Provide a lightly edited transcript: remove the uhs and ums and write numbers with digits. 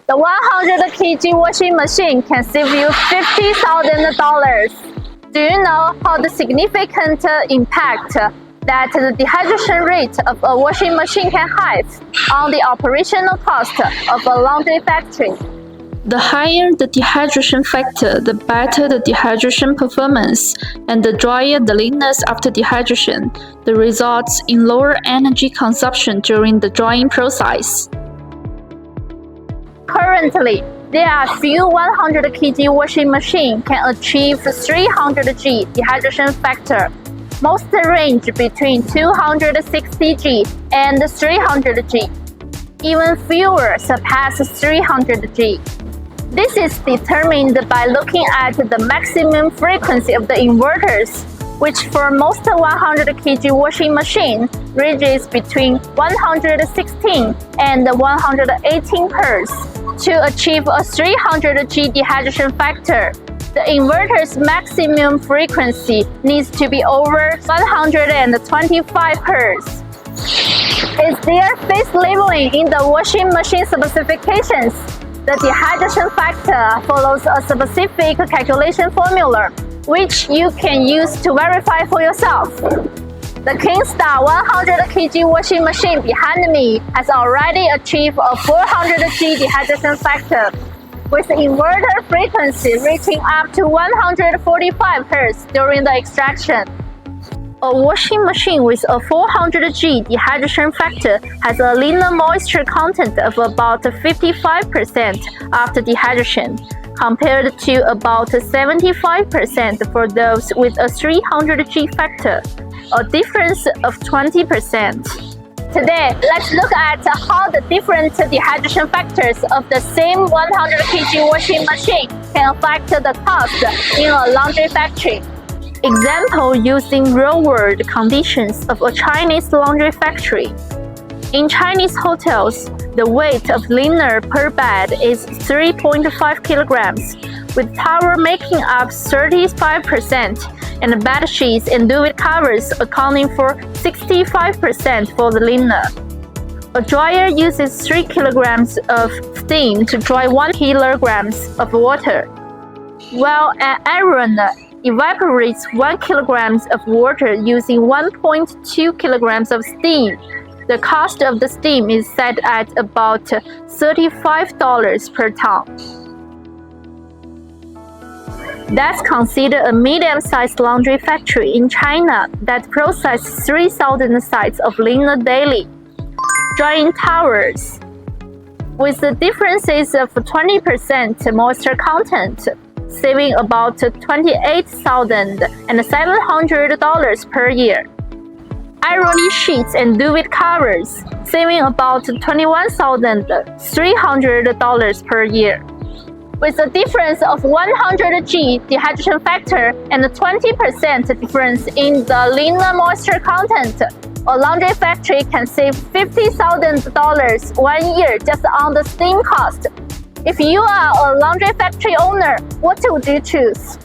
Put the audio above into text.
The 100kg washing machine can save you $50,000. Do you know how the significant impact that the dehydration rate of a washing machine can have on the operational cost of a laundry factory? The higher the dehydration factor, the better the dehydration performance, and the drier the leanness after dehydration. The results in lower energy consumption during the drying process. Currently, there are few 100kg washing machines can achieve 300g dehydration factor. Most range between 260g and 300g. Even fewer surpass 300g. This is determined by looking at the maximum frequency of the inverters, which for most 100kg washing machine ranges between 116 and 118 Hz. To achieve a 300g dehydration factor, the inverter's maximum frequency needs to be over 125 Hz. Is there face labeling in the washing machine specifications? The dehydration factor follows a specific calculation formula, which you can use to verify for yourself. The Kingstar 100kg washing machine behind me has already achieved a 400g dehydration factor, with inverter frequency reaching up to 145 Hz during the extraction. A washing machine with a 400g dehydration factor has a linear moisture content of about 55% after dehydration, compared to about 75% for those with a 300g factor, a difference of 20%. Today, let's look at how the different dehydration factors of the same 100kg washing machine can affect the cost in a laundry factory. Example using real-world conditions of a Chinese laundry factory. In Chinese hotels, the weight of linen per bed is 3.5 kilograms, with towel making up 35% and bed sheets and duvet covers accounting for 65% for the linen. A dryer uses 3 kilograms of steam to dry 1 kilograms of water, while an iron evaporates 1 kilograms of water using 1.2 kilograms of steam. The cost of the steam is set at about $35 per ton. Let's consider a medium-sized laundry factory in China that processes 3,000 sets of linen daily. Drying towels with the differences of 20% moisture content, saving about $28,700 per year. Ironing sheets and duvet covers, saving about $21,300 per year. With a difference of 100g dehydration factor and a 20% difference in the linen moisture content, a laundry factory can save $50,000 1 year just on the steam cost. If you are a laundry factory owner, what would you choose?